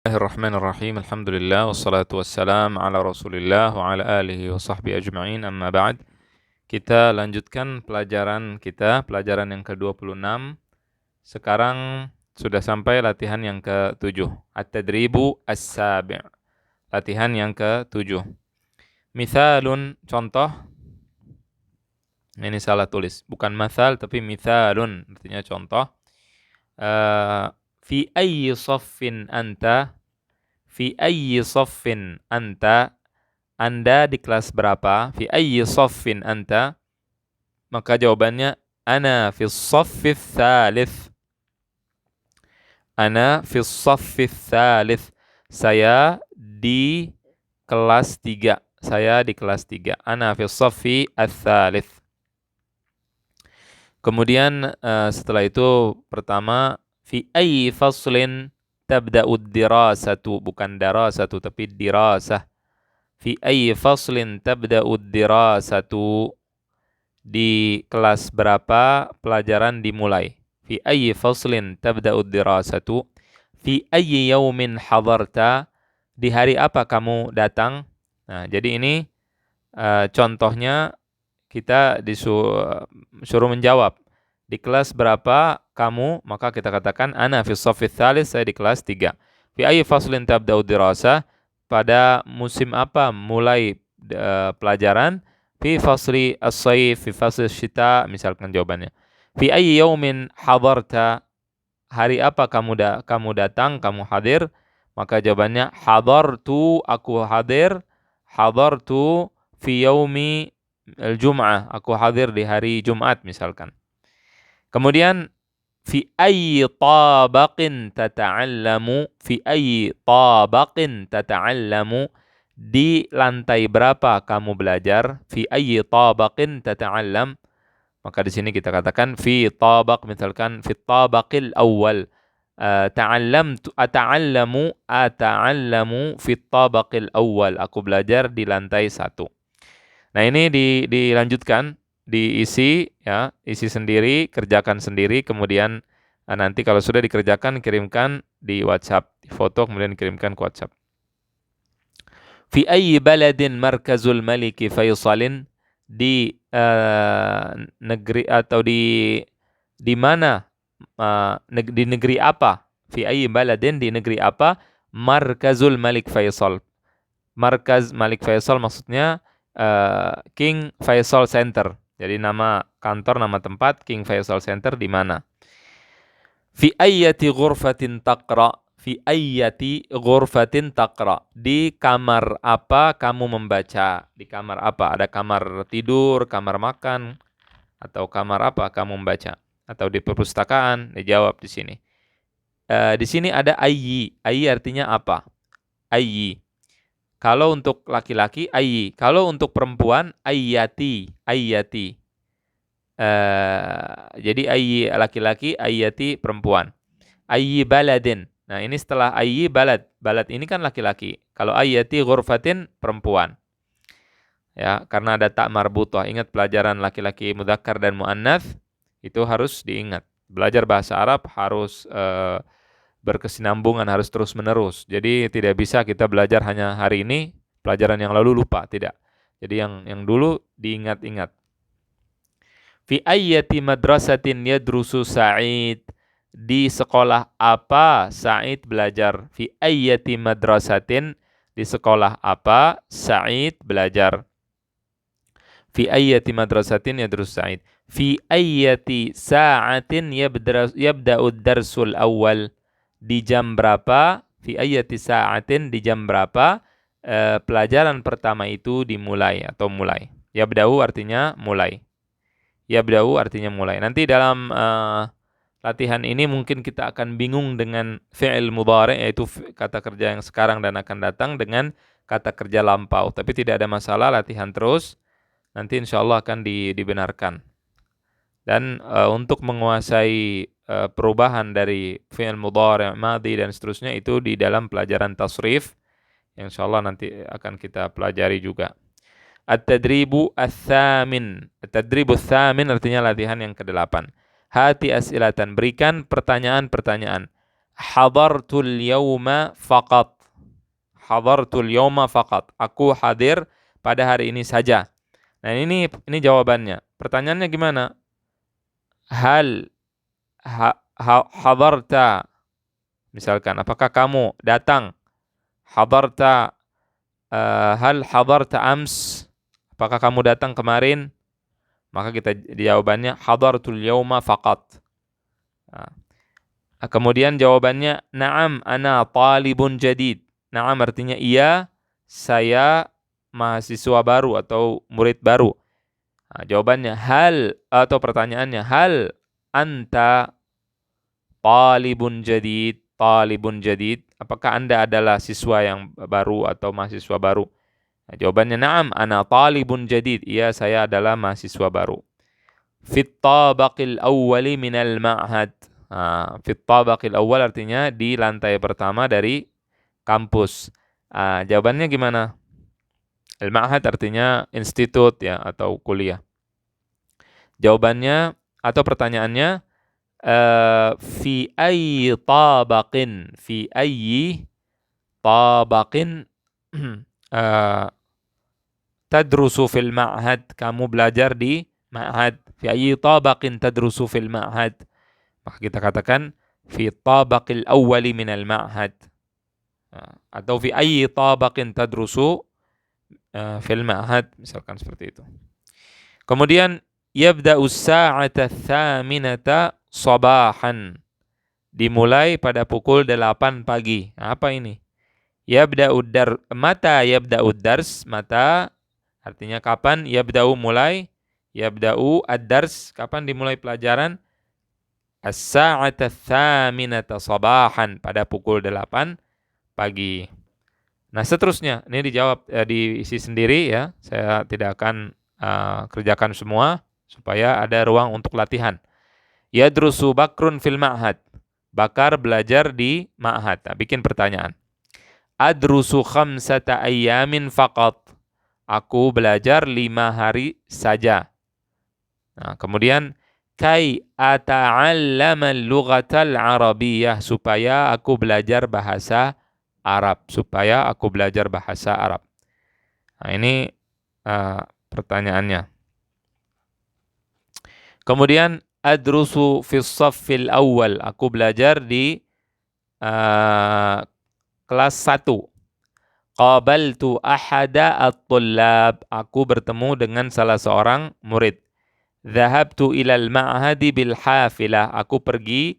Bismillahirrahmanirrahim. Alhamdulillah wassalatu wassalam ala Rasulillah wa ala alihi wa sahbihi ajma'in. Amma ba'd. Kita lanjutkan pelajaran kita, pelajaran yang ke-26. Sekarang sudah sampai latihan yang ke-7. At-tadribu as-sabi'. Latihan yang ke-7. Mithalun, contoh. Ini salah tulis. Bukan mathal tapi mithalun, artinya contoh. Fi ayyi saffin anta? Fi ayyi saffin anta? Anda di kelas berapa? Fi ayyi saffin anta? Maka jawabannya ana fi saffis tsalits. Ana fi saffis tsalits. Saya di kelas 3. Saya di kelas 3. Ana fi saffi ats-tsalits. Kemudian setelah itu pertama fi ayyi faslin tabda'ud dirasatu, bukan darasatu tapi dirasah. Fi ayyi faslin tabda'ud dirasatu, di kelas berapa pelajaran dimulai. Fi ayyi faslin tabda'ud dirasatu. Fi ayyi yaumin hadarta, di hari apa kamu datang. Nah, jadi ini contohnya kita disuruh menjawab. Di kelas berapa kamu? Maka kita katakan ana fi shaffis tsalits, saya di kelas 3. Fi ayyi faslin tabda'u dirasah, pada musim apa mulai pelajaran? Fi fasli as-sayf, fi fasli syita, misalkan jawabannya. Fi ayyi yaumin hadarta, hari apa kamu datang, kamu hadir? Maka jawabannya hadartu, aku hadir. Hadartu fi yaumi al-jum'ah, aku hadir di hari Jumat misalkan. Kemudian fi ayyi tabaqin tata'allamu, fi ayyi tabaqin tata'allamu, di lantai berapa kamu belajar. Fi ayyi tabaqin tata'allam, maka di sini kita katakan fi tabaq, misalkan fi tabaqil awwal. Ata'allamu fi tabaqil awwal, aku belajar di lantai 1. Nah, ini dilanjutkan, diisi ya, isi sendiri, kerjakan sendiri, kemudian nanti kalau sudah dikerjakan kirimkan di WhatsApp, di foto kemudian kirimkan ke WhatsApp. Fi ayyi baladin markazul Maliki Faisalin, di negeri atau di mana, di negeri apa? Fi ayyi baladin, di negeri apa? Markazul Malik Faisal. Markaz Malik Faisal maksudnya King Faisal Center. Jadi nama kantor, nama tempat King Faisal Center di mana. Fi ayyati ghurfatin taqra. Fi ayyati ghurfatin taqra, di kamar apa kamu membaca. Di kamar apa? Ada kamar tidur, kamar makan, atau kamar apa kamu membaca? Atau di perpustakaan? Dijawab di sini. Di sini ada ayyi. Ayyi artinya apa? Ayyi. Kalau untuk laki-laki ayyi, kalau untuk perempuan ayyati, ayyati. Jadi ayyi laki-laki, ayyati perempuan. Ayyi baladin. Nah, ini setelah ayyi balad. Balad ini kan laki-laki. Kalau ayyati ghurfatin perempuan. Ya, karena ada tak marbutah. Ingat pelajaran laki-laki mudzakkar dan muannats itu harus diingat. Belajar bahasa Arab harus berkesinambungan, harus terus-menerus. Jadi tidak bisa kita belajar hanya hari ini, pelajaran yang lalu lupa, tidak. Jadi yang dulu diingat-ingat. Fi ayyati madrasatin yadrusu Sa'id, di sekolah apa Sa'id belajar. Fi ayyati madrasatin, di sekolah apa Sa'id belajar. Fi ayyati madrasatin yadrusu Sa'id. Fi ayyati sa'atin yabda'u ad-darsul awwal, di jam berapa. Fi ayyati sa'atin, di jam berapa pelajaran pertama itu dimulai atau mulai. Yabda'u artinya mulai. Yabda'u artinya mulai. Nanti dalam latihan ini mungkin kita akan bingung dengan fi'il mudhari', yaitu kata kerja yang sekarang dan akan datang, dengan kata kerja lampau. Tapi tidak ada masalah, latihan terus. Nanti insyaallah akan dibenarkan. Dan untuk menguasai perubahan dari fi'il mudhari', madhi dan seterusnya itu di dalam pelajaran tasrif yang insyaallah nanti akan kita pelajari juga. At-tadribu ats-tsamin. At-tadribu ats-tsamin artinya latihan yang ke-8. Hati as'ilatan, berikan pertanyaan-pertanyaan. hadartul yawma faqat. Hadartul yawma faqat. Aku hadir pada hari ini saja. Nah, ini jawabannya. Pertanyaannya gimana? Hal hadarta, misalkan, apakah kamu datang? Hadarta, hal hadarta ams, apakah kamu datang kemarin? Maka kita jawabannya hadartul yawma faqat. Nah, kemudian jawabannya na'am ana talibun jadid. Na'am artinya iya, saya mahasiswa baru atau murid baru. Nah, jawabannya hal, atau pertanyaannya hal anta talibun jadid. Talibun jadid, apakah Anda adalah siswa yang baru atau mahasiswa baru? Nah, jawabannya na'am ana talibun jadid. Iya, saya adalah mahasiswa baru. Fit tabaqil awwali minal ma'had. Nah, fit tabaqil awwal artinya di lantai pertama dari kampus. Jawabannya gimana? Al-ma'had artinya institut ya atau kuliah. Jawabannya atau pertanyaannya fi ayyi tabaqin, fi ayyi tabaqin tadrusu fil ma'had, kamu belajar di ma'had. Fi ayyi tabaqin tadrusu fil ma'had, maka kita katakan fi tabaqil awwali minal ma'had, atau fi ayyi tabaqin tadrusu fil ma'had, misalkan seperti itu. Kemudian yabda'u as-sa'ata ats-tsaminata sabahan, dimulai pada pukul 8 pagi. Nah, apa ini? Mata yabda'u dars, mata artinya kapan, yabda'u mulai, yabda'u ad-dars kapan dimulai pelajaran, as-sa'ata ats-tsaminata sabahan, pada pukul 8 pagi. Nah, seterusnya ini dijawab diisi sendiri ya. Saya tidak akan kerjakan semua supaya ada ruang untuk latihan. Yadrusu Bakrun fil ma'had. Bakar belajar di ma'had. Nah, bikin pertanyaan. Adrusu khamsata ayyamin faqat. Aku belajar 5 hari saja. Nah, kemudian kai ata'allama al-lughatal arabiyyah, supaya aku belajar bahasa Arab, supaya aku belajar bahasa Arab. Nah, ini pertanyaannya. Kemudian adrusu fis shaffil awal, aku belajar di kelas 1. Qabaltu ahada at-tullab, aku bertemu dengan salah seorang murid. Dhahabtu ilal ma'hadi bil hafilah, aku pergi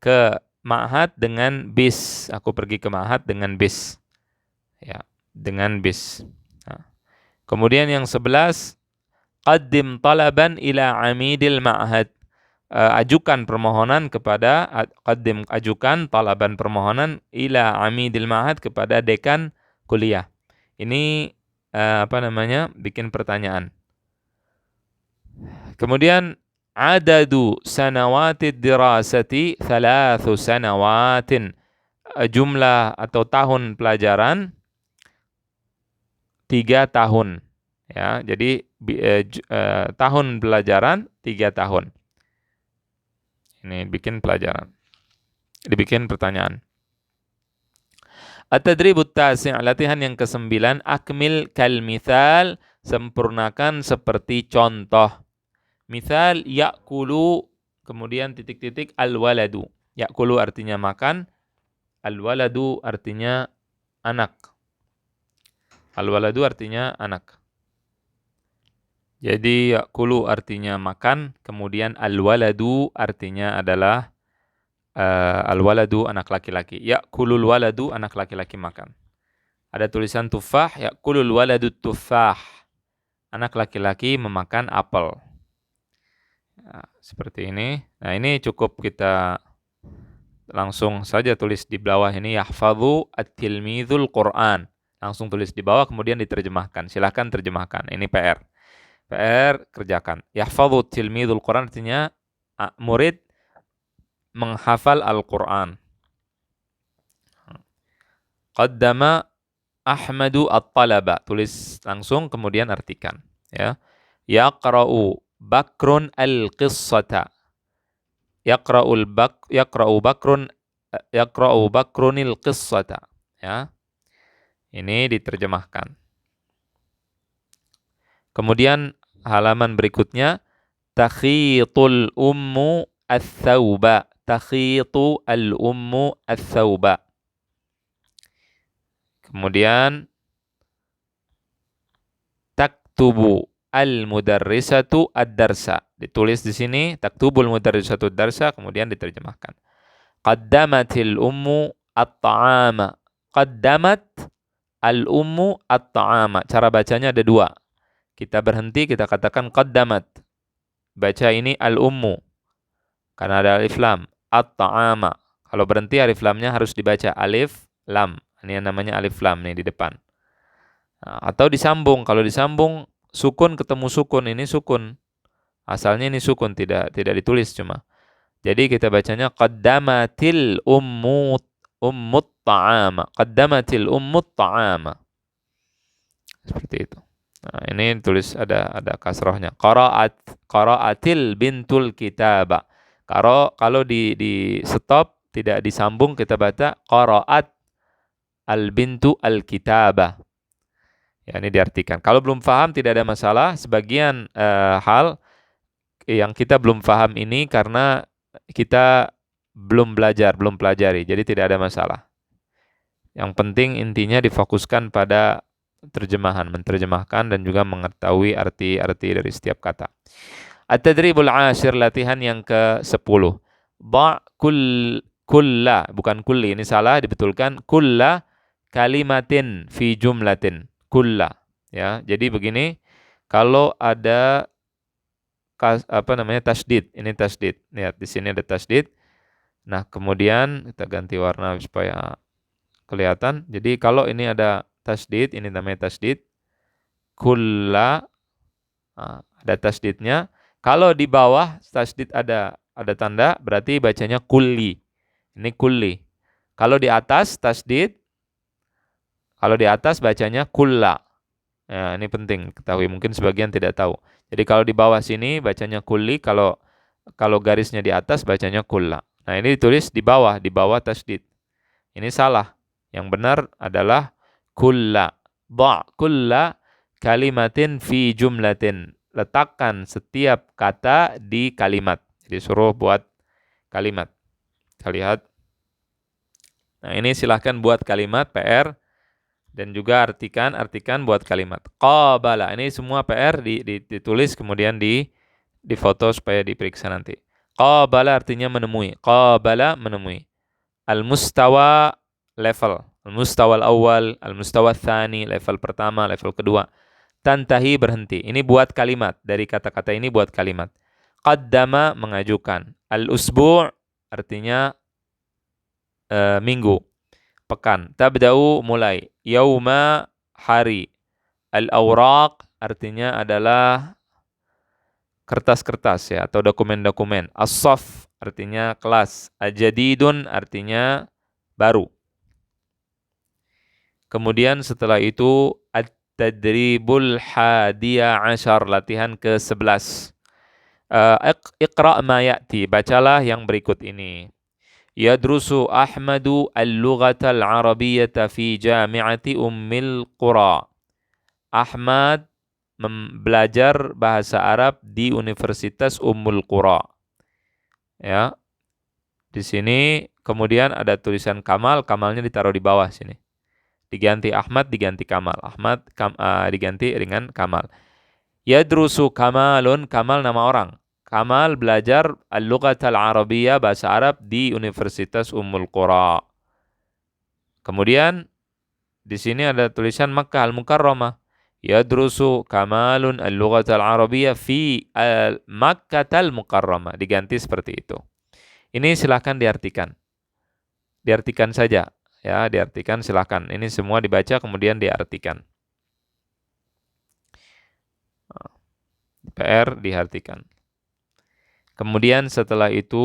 ke ma'had dengan bis. Aku pergi ke ma'had dengan bis. Ya, dengan bis. Nah. Kemudian yang 11, qaddim talaban ila amidil ma'had. Ajukan permohonan kepada, ajukan talaban permohonan ila amidil ma'had, kepada dekan kuliah. Ini bikin pertanyaan. Kemudian adadu sanawatid dirasati 3 sanawatin, jumlah atau tahun pelajaran 3 tahun ya. Jadi tahun pelajaran 3 tahun. Ini bikin pelajaran. Dibikin pertanyaan. At-tadribut tasi', latihan yang ke-9, akmil kal mithal, sempurnakan seperti contoh. Misal ya'kulu, kemudian titik-titik al-waladu. Ya'kulu artinya makan, al-waladu artinya anak. Al-waladu artinya anak. Jadi ya'kulu artinya makan, kemudian al-waladu artinya adalah al-waladu anak laki-laki. Ya'kulul waladu, anak laki-laki makan. Ada tulisan tufah, ya'kulul waladu tufah, anak laki-laki memakan apel. Nah, seperti ini. Nah, ini cukup kita langsung saja tulis di bawah ini, yahfadhu at-tilmidhul Qur'an. Langsung tulis di bawah, kemudian diterjemahkan. Silahkan terjemahkan. Ini PR. PR kerjakan. Yahfadhu at-tilmidhul Qur'an artinya murid menghafal Al-Qur'an. Qaddama Ahmadu at-talaba. Tulis langsung, kemudian artikan. Ya. Yaqra'u Bakrun al-qissata. Yaqra'u Bakrun yaqra'u Bakrunil qissata. Ya. Ini diterjemahkan. Kemudian halaman berikutnya takhitul ummu ats-tsauba. Takhitu al-ummu ats-tsauba. Kemudian taktubu al-mudarrisatu ad-darsa. Ditulis di sini taktubul mudarrisatu ad-darsa, kemudian diterjemahkan. Qaddamatil ummu at-ta'ama. Qaddamat al-ummu at-ta'ama. Cara bacanya ada dua. Kita berhenti, kita katakan qaddamat. Baca ini al-ummu. Karena ada alif lam. At-ta'ama. Kalau berhenti alif lamnya harus dibaca alif lam. Ini yang namanya alif lam nih di depan. Nah, atau disambung. Kalau disambung sukun ketemu sukun, ini sukun. Asalnya ini sukun, tidak ditulis cuma. Jadi kita bacanya qaddamatil ummut ta'ama. Qaddamatil ummut ta'ama. Seperti itu. Nah, ini tulis ada kasrohnya. Qara'atil bintul kitaba. Kalau di stop tidak disambung, kita baca qara'at al bintu al kitaba. Ya, ini diartikan. Kalau belum paham tidak ada masalah. Sebagian hal yang kita belum paham ini karena kita belum pelajari. Jadi tidak ada masalah. Yang penting intinya difokuskan pada menerjemahkan dan juga mengetahui arti-arti dari setiap kata. At-tadribul 'ashir, latihan yang ke-10. Ba' kulla, bukan kulli, ini salah, dibetulkan. Kulla kalimatin fi jumlatin. Kulla, ya. Jadi begini, kalau ada tasdid, ini tasdid. Lihat di sini ada tasdid. Nah, kemudian kita ganti warna supaya kelihatan. Jadi kalau ini ada tasdid, ini namanya tasdid. Kulla, ada tasdidnya. Kalau di bawah tasdid ada tanda, berarti bacanya kulli. Ini kulli. Kalau di atas tasdid, kalau di atas bacanya kulla. Ya, ini penting ketahui. Mungkin sebagian tidak tahu. Jadi kalau di bawah sini bacanya kulli, kalau garisnya di atas bacanya kulla. Nah, ini ditulis di bawah tasdid. Ini salah. Yang benar adalah kulla. Ba' kulla kalimatin fi jumlatin. Letakkan setiap kata di kalimat. Jadi suruh buat kalimat. Kita lihat. Nah, ini silahkan buat kalimat PR dan juga artikan buat kalimat. Qabala, ini semua PR ditulis kemudian difoto supaya diperiksa nanti. Qabala artinya menemui. Qabala menemui. Al-mustawa level. Al-mustawa al-awwal, al-mustawa al-thani, level pertama, level kedua. Tantahi berhenti. Ini buat kalimat. Dari kata-kata ini buat kalimat. Qaddama mengajukan. Al-usbu' artinya minggu, pekan. Tabda'u mulai. Yauma hari. Al-awraq artinya adalah kertas-kertas ya, atau dokumen-dokumen. As-saf artinya kelas. Al-jadidun artinya baru. Kemudian setelah itu At-tadribul hadiya ashar, latihan ke-11. Iqra' ma ya'ti, bacalah yang berikut ini. Yadrusu Ahmadu al-lughatal arabiyyata fi jami'ati Ummil Qura. Ahmad belajar bahasa Arab di Universitas Ummul Qura. Ya. Di sini kemudian ada tulisan Kamal, Kamalnya ditaruh di bawah sini. Diganti Ahmad, diganti Kamal. Ahmad diganti dengan Kamal. Yadrusu Kamalun, Kamal nama orang. Kamal belajar al-lughatal arabiyyah, bahasa Arab di Universitas Ummul Qura. Kemudian di sini ada tulisan Makkah al-Mukarramah. Yadrusu Kamalun al-lughatal arabiyyah fi Makkah al-Mukarramah. Diganti seperti itu. Ini silahkan diartikan. Diartikan saja. Ya, diartikan silahkan. Ini semua dibaca kemudian diartikan. PR diartikan. Kemudian setelah itu,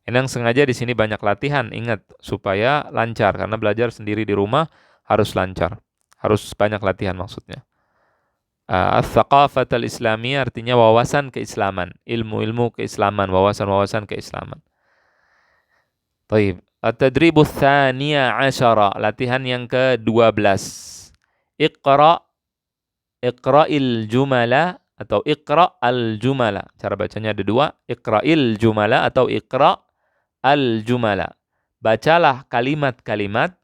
ini yang sengaja di sini banyak latihan, ingat supaya lancar, karena belajar sendiri di rumah harus lancar, harus banyak latihan maksudnya. Ats-tsaqafat al-islamiyah artinya wawasan keislaman, ilmu-ilmu keislaman, wawasan-wawasan keislaman. Taib. At-tadribu tsaniya asyara, latihan yang ke-12. Iqra, iqra'il jumala atau iqra al-jumala. Cara bacanya ada dua, iqra'il jumala atau iqra al-jumala. Bacalah kalimat-kalimat,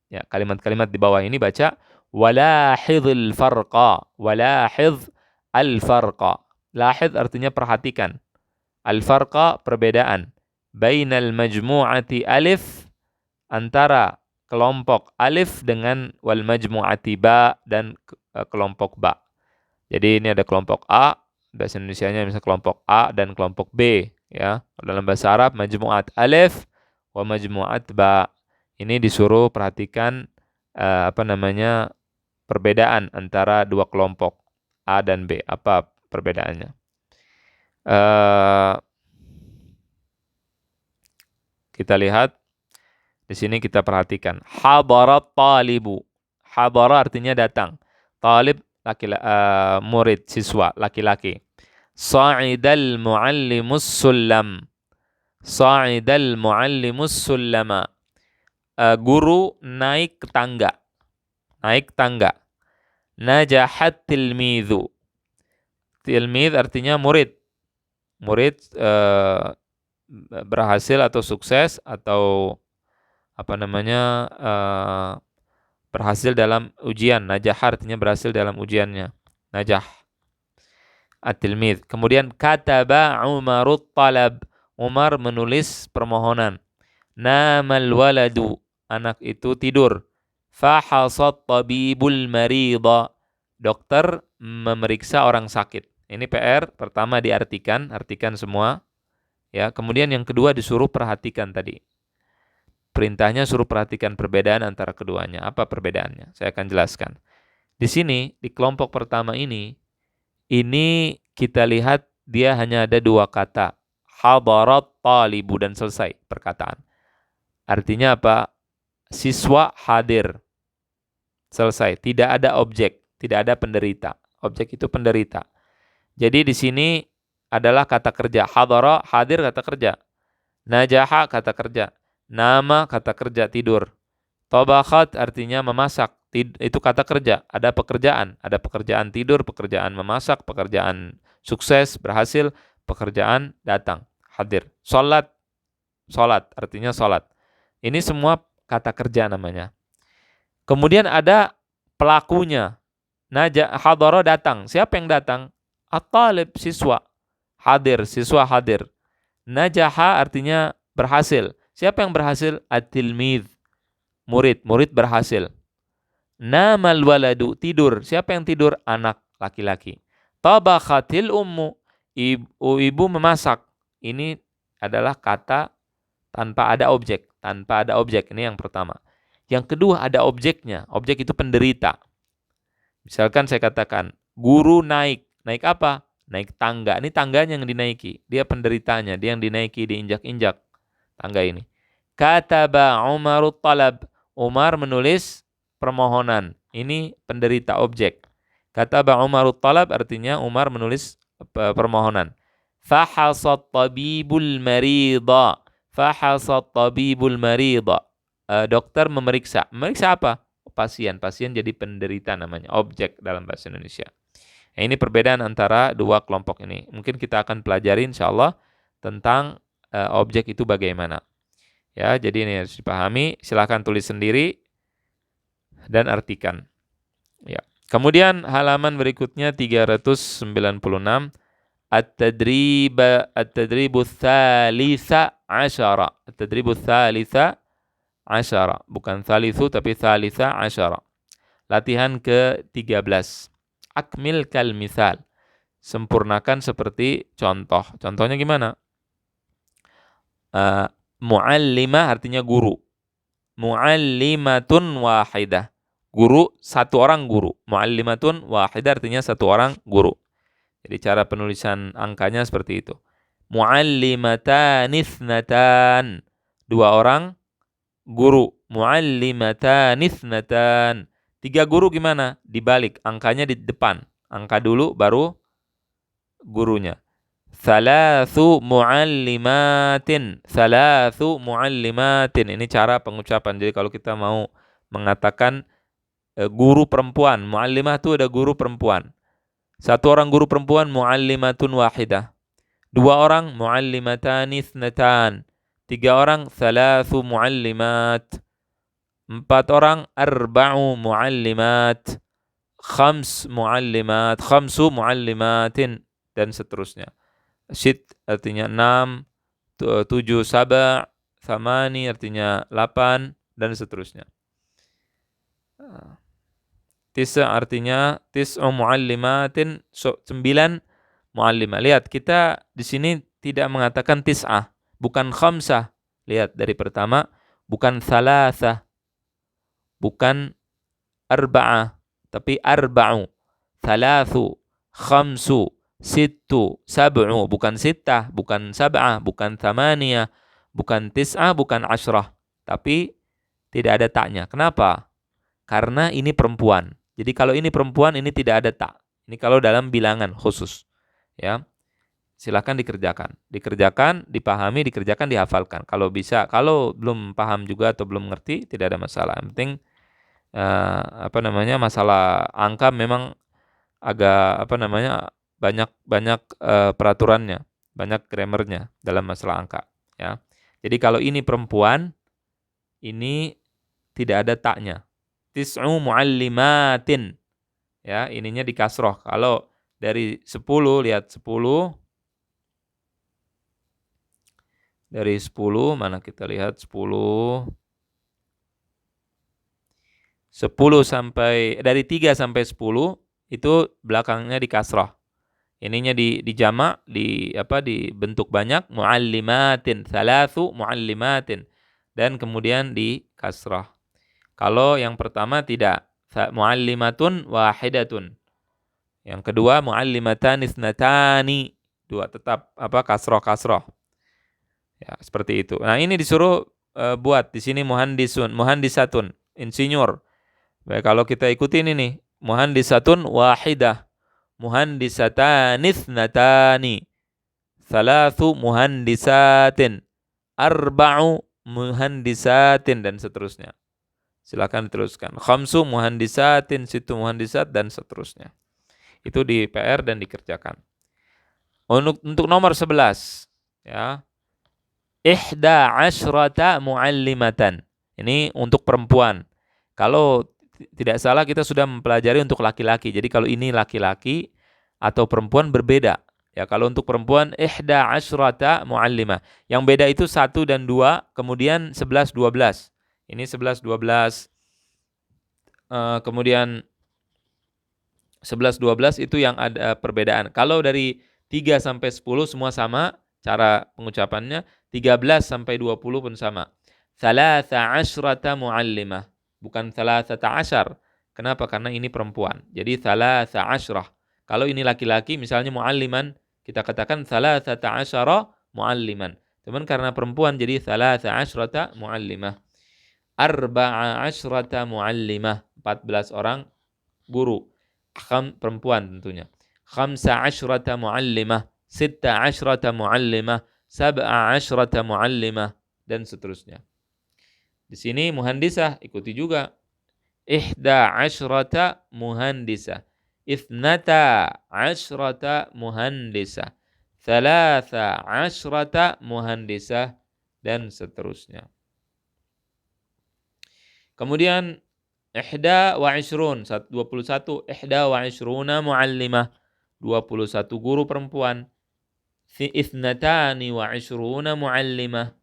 ya, kalimat-kalimat di bawah ini baca walahidhil farqa, walahidh al-farqa. Lahidh artinya perhatikan. Al-farqa perbedaan. Bainal majmu'ati alif, antara kelompok alif dengan wal majmu'ati ba, dan kelompok ba. Jadi ini ada kelompok A, bahasa Indonesianya misalnya kelompok A dan kelompok B, ya. Dalam bahasa Arab majmu'at alif wa majmu'at ba. Ini disuruh perhatikan perbedaan antara dua kelompok A dan B. Apa perbedaannya? Kita lihat di sini, kita perhatikan. Hadarat talibu. Hadara artinya datang. Talib murid, siswa, laki-laki. Sa'idal muallimus sullam. Sa'idal muallimus sullama. Guru naik ke tangga. Naik tangga. Najahat tilmidhu. Tilmidh artinya murid. Murid berhasil atau sukses atau berhasil dalam ujian. Najah artinya berhasil dalam ujiannya. Najah. At-tilmidh. Kemudian kataba Umarut talab. Umar menulis permohonan. Namal waladu. Anak itu tidur. Fahasat tabibul marida. Dokter memeriksa orang sakit. Ini PR pertama diartikan, artikan semua. Ya, kemudian yang kedua disuruh perhatikan tadi. Perintahnya suruh perhatikan perbedaan antara keduanya. Apa perbedaannya? Saya akan jelaskan. Di sini, di kelompok pertama ini kita lihat dia hanya ada dua kata. Hadarat talibu, dan selesai perkataan. Artinya apa? Siswa hadir. Selesai. Tidak ada objek, tidak ada penderita. Objek itu penderita. Jadi di sini adalah kata kerja. Hadara, hadir, kata kerja. Najaha, kata kerja. Nama, kata kerja, tidur. Tabakhat artinya memasak. Itu kata kerja. Ada pekerjaan. Ada pekerjaan tidur, pekerjaan memasak, pekerjaan sukses, berhasil, pekerjaan datang, hadir. Salat, salat artinya salat. Ini semua kata kerja namanya. Kemudian ada pelakunya. Hadara, datang. Siapa yang datang? At-talib, siswa. Hadir, siswa hadir. Najaha artinya berhasil. Siapa yang berhasil? At-tilmidh, murid. Murid berhasil. Namal waladu, tidur. Siapa yang tidur? Anak laki-laki. Tabakhatil ummu, ibu memasak. Ini adalah kata tanpa ada objek. Tanpa ada objek. Ini yang pertama. Yang kedua ada objeknya. Objek itu penderita. Misalkan saya katakan, guru naik. Naik apa? Naik tangga. Ini tangganya yang dinaiki. Dia penderitanya. Dia yang dinaiki, diinjak-injak tangga ini. Kataba Umarut talab. Umar menulis permohonan. Ini penderita, objek. Kataba Umarut talab artinya Umar menulis permohonan. Fahasat tabibul marida. Fahasat tabibul marida. Dokter memeriksa. Memeriksa apa? Pasien. Pasien jadi penderita namanya. Objek dalam bahasa Indonesia. Nah, ini perbedaan antara dua kelompok ini. Mungkin kita akan pelajari insyaAllah tentang objek itu bagaimana. Ya, jadi ini harus dipahami. Silakan tulis sendiri dan artikan. Ya. Kemudian halaman berikutnya 396. At-tadribu thalitha asyara. At-tadribu thalitha asyara. Bukan thalithu tapi thalitha asyara. Latihan ke-13. Akmil kal misal. Sempurnakan seperti contoh. Contohnya gimana? Muallimah artinya guru. Muallimatun wahidah. Guru, satu orang guru. Muallimatun wahidah artinya satu orang guru. Jadi cara penulisan angkanya seperti itu. Muallimatan ithnatan. Dua orang guru. Muallimatan ithnatan. Tiga guru gimana? Dibalik. Angkanya di depan. Angka dulu baru gurunya. Thalathu muallimatin. Thalathu muallimatin. Ini cara pengucapan. Jadi kalau kita mau mengatakan guru perempuan, muallimah itu ada guru perempuan. Satu orang guru perempuan, muallimatun wahidah. Dua orang, muallimatani ithnatan. Tiga orang, thalathu muallimat. Empat orang, arba'u muallimat. Khams muallimat. Khamsu muallimatin. Dan seterusnya. Sit artinya 6, 7 saba', thamani artinya 8, dan seterusnya. Tisa artinya tis'u muallimatin, 9 muallimah. Lihat, kita di sini tidak mengatakan tis'ah, bukan khamsah. Lihat dari pertama, bukan thalathah, bukan arba'ah, tapi arba'u, thalathu, khamsu, sittu, sab'u, bukan sittah, bukan sab'ah, bukan thamaniyah, bukan tis'ah, bukan asyrah. Tapi tidak ada taknya. Kenapa? Karena ini perempuan. Jadi kalau ini perempuan, ini tidak ada tak. Ini kalau dalam bilangan khusus. Ya, silakan dikerjakan. Dikerjakan, dipahami, dikerjakan, dihafalkan. Kalau bisa, kalau belum paham juga atau belum ngerti, tidak ada masalah. Yang penting masalah angka memang agak banyak peraturannya, banyak grammarnya dalam masalah angka. Ya, jadi kalau ini perempuan, ini tidak ada taknya. Tis'u muallimatin. Ya, ininya di kasroh. Kalau dari 10, lihat 10. Dari 10, mana kita lihat 10. 10 sampai, dari 3 sampai 10, itu belakangnya di kasroh. Ininya di jamak, dibentuk banyak, muallimatin, thalathu muallimatin. Dan kemudian di kasroh. Kalau yang pertama tidak, muallimatun wahidatun. Yang kedua muallimatan isnatani, 2 tetap kasroh. Ya, seperti itu. Nah, ini disuruh buat di sini muhandisatun, insinyur. Baik, kalau kita ikutin ini, muhandisatun wahidah, muhandisatan isnatani, thalathu muhandisatin, arba'u muhandisatin, dan seterusnya. Silakan diteruskan. Khamsu muhandisatin, situ muhandisat, dan seterusnya. Itu di PR dan dikerjakan. Untuk nomor 11, ya. Ihda asyrata muallimatan. Ini untuk perempuan. Kalau tidak salah kita sudah mempelajari untuk laki-laki. Jadi kalau ini laki-laki atau perempuan berbeda. Ya, kalau untuk perempuan ihda asyrata muallimah. Yang beda itu 1 dan 2, kemudian 11, 12. Ini 11, 12. Kemudian 11, 12 itu yang ada perbedaan. Kalau dari 3 sampai 10 semua sama cara pengucapannya. 13 sampai 20 pun sama. Thalatha asyrata muallimah. Bukan thalathata asyar. Kenapa? Karena ini perempuan. Jadi thalatha asyrah. Kalau ini laki-laki, misalnya mualliman, kita katakan thalathata asyara mualliman. Teman karena perempuan, jadi thalatha asyrata muallimah. Arba'a asyrata muallimah. 14 orang guru. Perempuan tentunya. Khamsa asyrata muallimah. Sitta asyrata muallimah. Sab'a asyrata muallimah, dan seterusnya. Di sini muhandisah, ikuti juga. Ihda asyrata muhandisah. Ithnata asyrata muhandisah. Thalatha asyrata muhandisah, dan seterusnya. Kemudian ihda wa ishrun, 21. Ihda wa ishruna muallimah. 21 guru perempuan. Ithnatani wa ishruna muallimah.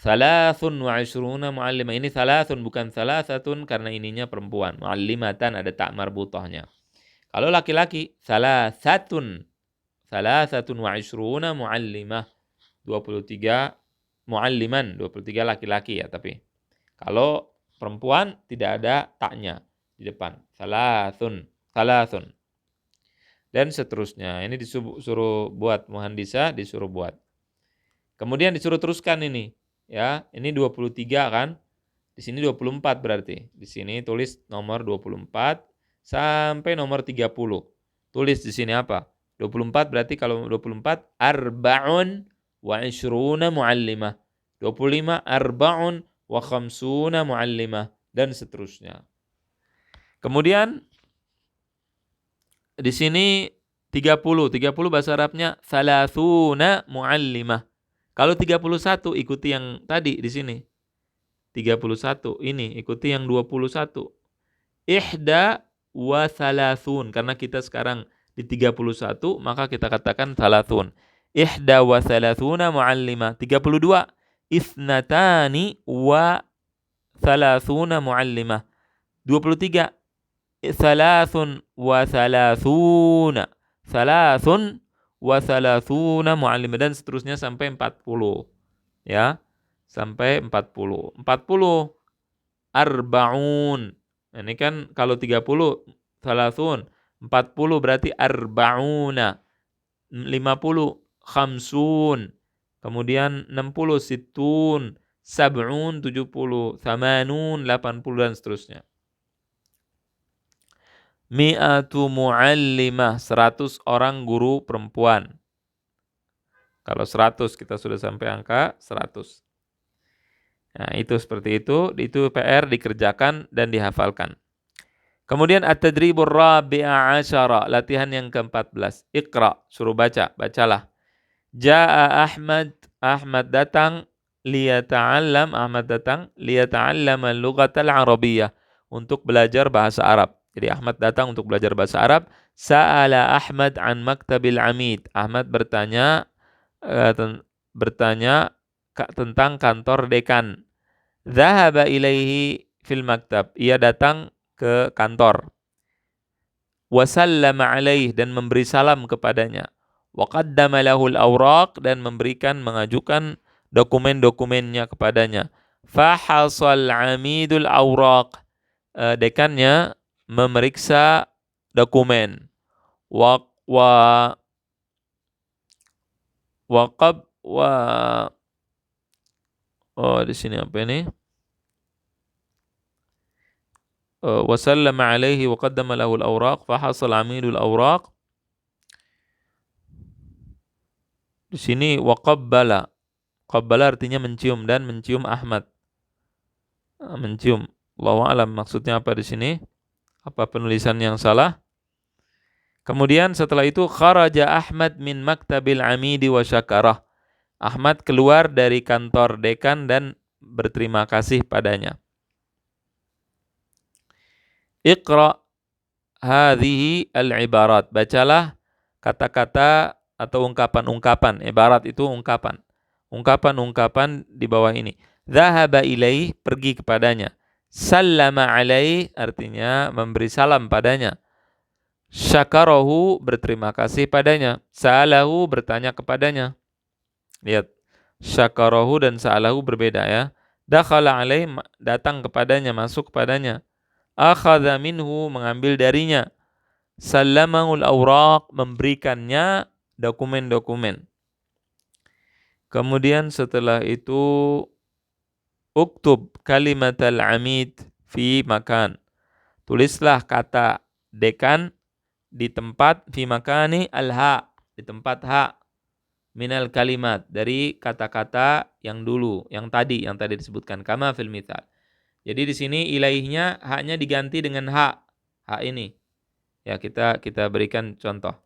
Thalathun wa ishruna muallimah. Ini thalathun, bukan thalathatun, karena ininya perempuan. Muallimatan ada tak marbutahnya. Kalau laki-laki, thalathatun wa ishruna muallimah. 23 mualliman, 23 laki-laki ya, tapi kalau perempuan tidak ada taknya di depan. Thalathun. Dan seterusnya. Ini disuruh buat muhandisah, disuruh buat. Kemudian disuruh teruskan ini. Ya, ini 23 kan? Di sini 24 berarti. Di sini tulis nomor 24 sampai nomor 30. Tulis di sini apa? 24 berarti kalau 24 arba'un wa ishruna muallimah. 25 arba'un wa khamsuna muallimah dan seterusnya. Kemudian di sini 30 bahasa Arabnya thalathuna muallimah. Kalau 31 ikuti yang tadi di sini. 31 ini ikuti yang 21. Ihda wa thalathun, karena kita sekarang di 31 maka kita katakan thalathun. Ihda wa thalathuna muallimah. 32 ithnatani wa thalathuna muallimah. 23 thalathun wa thalathuna. Thalathun wa thalathuna muallimah dan seterusnya sampai 40. Ya. Sampai 40. 40 arba'un. Ini kan kalau 30 thalathun, 40 berarti arba'una. 50 khamsun. Kemudian 60 sittun, sab'un 70, thamanun 80 dan seterusnya. Mi'atu muallimah, 100 orang guru perempuan. Kalau 100 kita sudah sampai angka 100. Nah, itu seperti itu PR dikerjakan dan dihafalkan. Kemudian at-tadribur rabi'a asyara, latihan yang ke-14. Iqra, suruh baca, bacalah. Ja'a Ahmad datang liyata'allam al-lughatal arabiyyah, untuk belajar bahasa Arab. Jadi Ahmad datang untuk belajar bahasa Arab. Sa'ala Ahmad an maktabil amid. Ahmad bertanya tentang kantor dekan. Dhahaba ilaihi fil maktab. Ia datang ke kantor. Wasallama alaih, dan memberi salam kepadanya. Wa qaddama lahul awraq, dan mengajukan dokumen-dokumennya kepadanya. Fahasal amidul awraq. Dekannya memeriksa dokumen. Di sini apa ini? Wasallama alaihi wa qaddama lahu al-awraq fahasal amilul awraq. Di sini waqabbala. Qabbala artinya mencium, dan mencium Ahmad. Mencium. Allahu a'lam maksudnya apa di sini? Apa penulisan yang salah? Kemudian setelah itu kharaja Ahmad min maktabil amidi wa syakarah. Ahmad keluar dari kantor dekan dan berterima kasih padanya. Iqra hadhihi al-ibarat. Bacalah kata-kata atau ungkapan-ungkapan. Ibarat itu ungkapan. Ungkapan-ungkapan di bawah ini. Dhahaba ilaih, pergi kepadanya. Sallama alaih, artinya memberi salam padanya. Syakarahu, berterima kasih padanya. Sa'alahu, bertanya kepadanya. Lihat, syakarahu dan sa'alahu berbeda ya. Dakhala alaih, datang kepadanya, masuk kepadanya. Akhadha minhu, mengambil darinya. Sallamahul awraq, memberikannya dokumen-dokumen. Kemudian setelah itu uktub kalimatal amid fi makan. Tulislah kata dekan di tempat fi makani al-ha, di tempat ha, minal kalimat, dari kata-kata yang dulu, yang tadi disebutkan, kama fil mithal. Jadi di sini ilaihnya haknya diganti dengan hak ini. Ya, kita berikan contoh.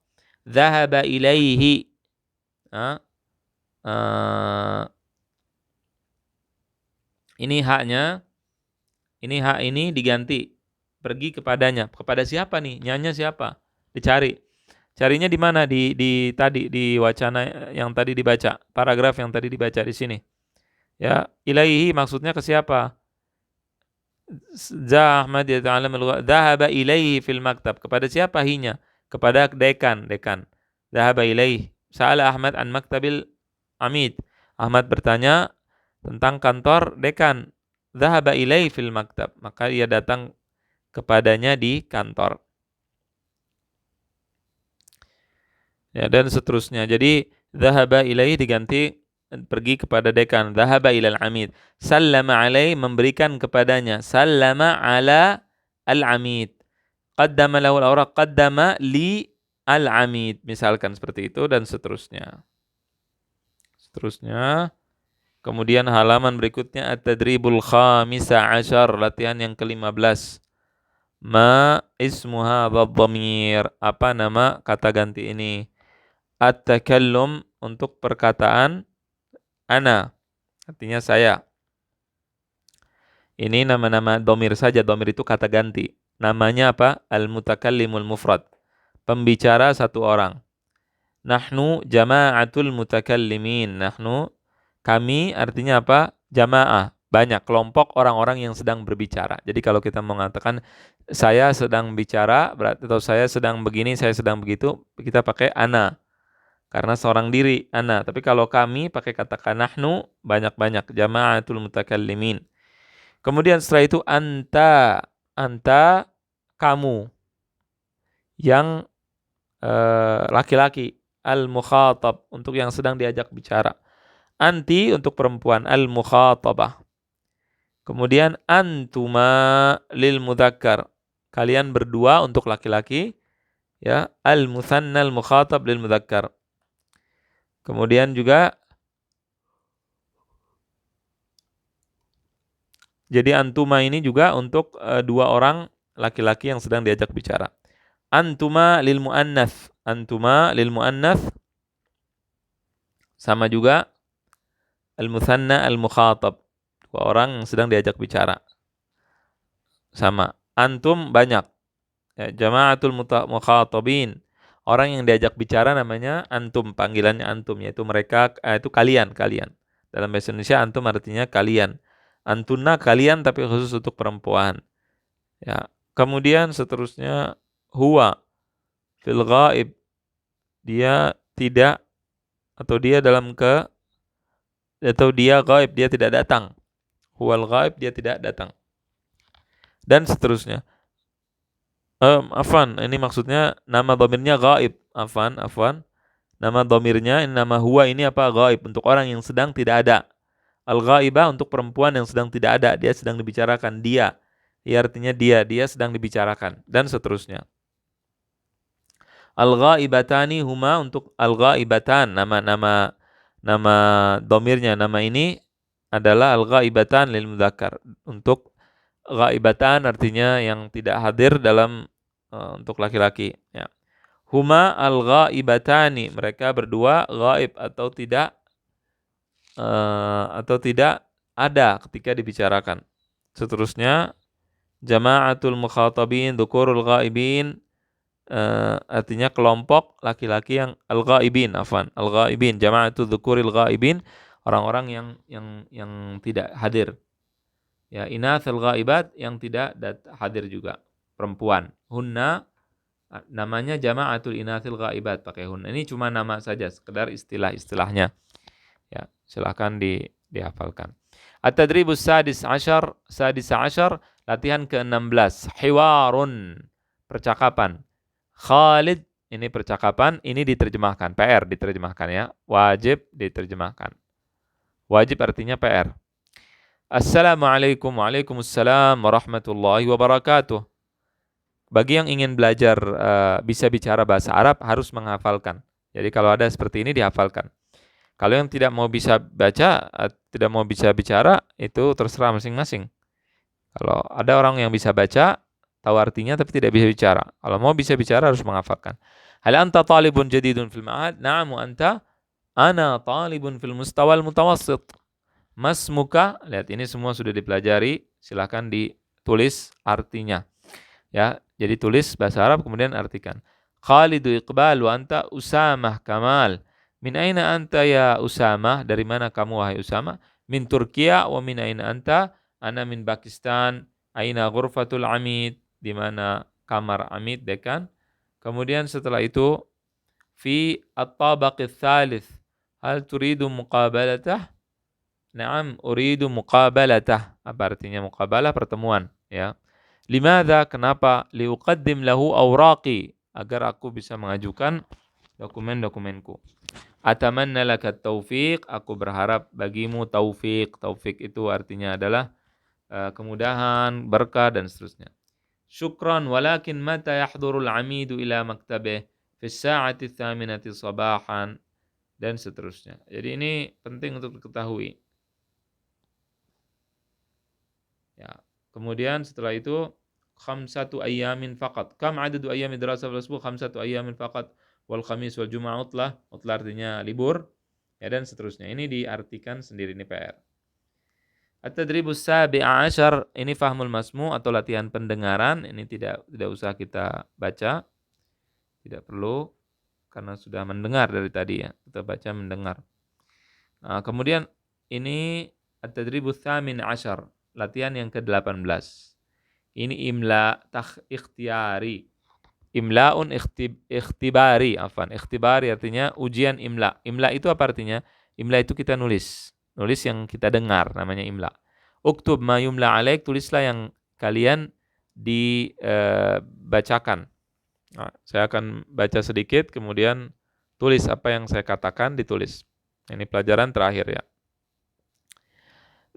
Dhahaba ilaihi. Ini haknya. Ini hak ini diganti. Pergi kepadanya. Kepada siapa nih? Nyanya siapa? Dicari. Carinya di mana? Di tadi, di wacana yang tadi dibaca. Paragraf yang tadi dibaca di sini. Ya, ilaihi maksudnya ke siapa? Ahmad yata'allam al-lugha. Dhahaba ilaihi fil maktab. Kepada siapa hinya? Kepada dekan. Dhahaba ilaihi. Sa'ala Ahmad an maktabil amid. Ahmad bertanya tentang kantor dekan. Dhahaba ilaihi fil maktab. Maka ia datang kepadanya di kantor. Ya, dan seterusnya. Jadi dhahaba ilaihi diganti pergi kepada dekan. Dhahaba ilal amid. Sallama alaih, memberikan kepadanya. Sallama ala al-amid. Qaddama lahu al-awraq. Qaddama li al-amid, misalkan seperti itu dan seterusnya. Kemudian halaman berikutnya at-tadribul khamisa asyar, latihan yang ke-15. Ma ismu hadzal dhamir, apa nama kata ganti ini? At-takallum, untuk perkataan ana, artinya saya. Ini nama-nama dhamir saja, dhamir itu kata ganti. Namanya apa? Al-mutakallimul mufrad, pembicara satu orang. Nahnu jama'atul mutakallimin. Nahnu, kami, artinya apa? Jamaah, banyak, kelompok orang-orang yang sedang berbicara. Jadi kalau kita mengatakan saya sedang bicara, berarti, atau saya sedang begini, saya sedang begitu, kita pakai ana. Karena seorang diri, ana. Tapi kalau kami pakai kata nahnu, banyak-banyak, jama'atul mutakallimin. Kemudian setelah itu anta. Anta, kamu. Yang laki-laki. Al-mukhatab, untuk yang sedang diajak bicara. Anti, untuk perempuan. Al-mukhatabah. Kemudian antuma lil mudzakkar. Kalian berdua untuk laki-laki. Ya, al-mutsanna al-mukhatab lil mudzakkar. Kemudian juga jadi antuma ini juga untuk dua orang laki-laki yang sedang diajak bicara. Antuma lil muannats. Antuma lil muannats sama juga al-mutsanna al-mukhatab. Dua orang yang sedang diajak bicara. Sama. Antum banyak. Ya, jama'atul mukhatabin. Orang yang diajak bicara namanya antum, panggilannya antum, yaitu mereka, itu kalian. Dalam bahasa Indonesia antum artinya kalian. Antuna, kalian, tapi khusus untuk perempuan. Ya. Kemudian seterusnya huwa fil ghaib. Dia tidak, atau dia dia ghaib, dia tidak datang. Huwal ghaib, dia tidak datang. Dan seterusnya. Afwan, ini maksudnya nama dhamirnya ghaib. Afwan. Nama dhamirnya, nama huwa ini apa? Ghaib, untuk orang yang sedang tidak ada. Al-ghaibah untuk perempuan yang sedang tidak ada, dia sedang dibicarakan, dia. Ya, artinya dia sedang dibicarakan, dan seterusnya. Al-ghaibatani huma, untuk al-ghaibatan, nama dhamirnya, nama ini adalah al-ghaibatan lil mudzakkar, untuk ghaibatan artinya yang tidak hadir dalam untuk laki-laki, ya. Huma al-ghaibatani, mereka berdua ghaib, atau tidak ada ketika dibicarakan. Seterusnya jama'atul mukhatabin dzukurul ghaibin, artinya kelompok laki-laki yang al-ghaibin, al-ghaibin, jama'atul dzukuril ghaibin, orang-orang yang tidak hadir. Ya, inatsal ghaibat, yang tidak hadir juga, perempuan. Hunna, namanya jama'atul inatsil ghaibat, pakai hunna. Ini cuma nama saja, sekedar istilah-istilahnya. Ya, silakan dihafalkan. At-tadribus sadis asyar, latihan ke-16. Hiwarun, percakapan. Khalid, ini percakapan, ini diterjemahkan, PR diterjemahkan, ya. Wajib diterjemahkan. Wajib artinya PR. Assalamualaikum, waalaikumsalam warahmatullahi wabarakatuh. Bagi yang ingin belajar bisa bicara bahasa Arab, harus menghafalkan. Jadi kalau ada seperti ini, dihafalkan. Kalau yang tidak mau bisa baca, tidak mau bisa bicara, itu terserah masing-masing. Kalau ada orang yang bisa baca, tahu artinya tapi tidak bisa bicara. Kalau mau bisa bicara, harus menghafalkan. Hal anta talibun jadidun fil ma'ad? Na'am, anta? Ana talibun fil mustawal mutawassit. Mas muka, lihat ini semua sudah dipelajari, silahkan ditulis artinya. Ya, jadi tulis bahasa Arab kemudian artikan. Khalidu Iqbal wa anta Usamah Kamal. Min aina anta ya Usamah? Dari mana kamu wahai Usamah? Min Turkiya. Wa min aina anta? Ana min Pakistan. Aina ghurfatul amid? Di mana kamar amid, dekan? Kemudian setelah itu fi at-tabaqits tsalits. Hal turidu muqabalatah? Naam, uridu muqabalatah. Apa artinya muqabalah? Pertemuan, ya. Limadha? Kenapa? Liuqaddim lahu awraqi, agar aku bisa mengajukan dokumen-dokumenku. Atamanna laka taufiq, aku berharap bagimu taufik. Taufik itu artinya adalah kemudahan, berkah, dan seterusnya. Syukran, walakin mata yahdurul amidu ila maktabih fi sa'ati tsaminati sabahan, dan seterusnya. Jadi ini penting untuk diketahui. Ya. Kemudian setelah itu khamsatu ayyamin faqat. Kam adadu ayyamid dirasah fil usbu'? Khamsatu ayyamin faqat wal khamis wal jum'ah utlah. Utlah artinya libur. Ya, dan seterusnya. Ini diartikan sendiri, ini PR. At-tadribus sabi'a asyar, ini fahmul masmu atau latihan pendengaran. Ini tidak usah kita baca. Tidak perlu karena sudah mendengar dari tadi ya. Kita baca mendengar. Nah, kemudian ini at-tadribus tsamin asyar, latihan yang ke-18. Ini imla ikhtiyari. Imlaun ikhtibari, ikhtibari artinya ujian imla. Imla itu apa artinya? Imla itu kita nulis yang kita dengar, namanya imla. Uktub ma yumla alaik, tulislah yang kalian dibacakan. Nah, saya akan baca sedikit, kemudian tulis apa yang saya katakan, ditulis. Ini pelajaran terakhir ya.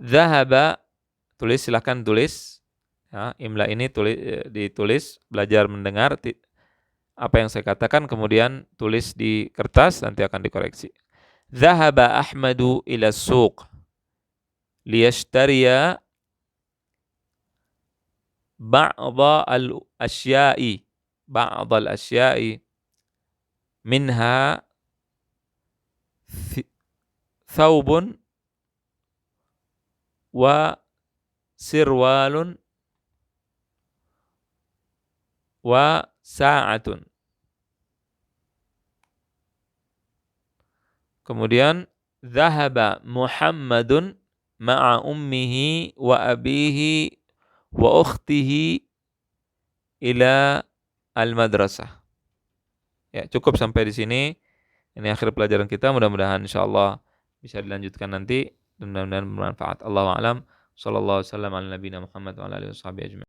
Zahaba, tulis, silahkan tulis. Ya, imla ini ditulis, belajar mendengar apa yang saya katakan, kemudian tulis di kertas, nanti akan dikoreksi. Zahaba Ahmadu ila suq liyashtariya ba'dha al-asya'i minha thawbun wa sirwalun wa sa'atun. Kemudian dhahaba Muhammadun ma'a ummihi wa abihi wa ukhtihi ila al-madrasah. Ya, cukup sampai di sini. Ini akhir pelajaran kita. Mudah-mudahan insyaallah bisa dilanjutkan nanti dan mudah-mudahan bermanfaat. Allahu a'lam. Shallallahu alaihi wasallam ala nabiyina Muhammad wa ala alihi washabihi ajma'in.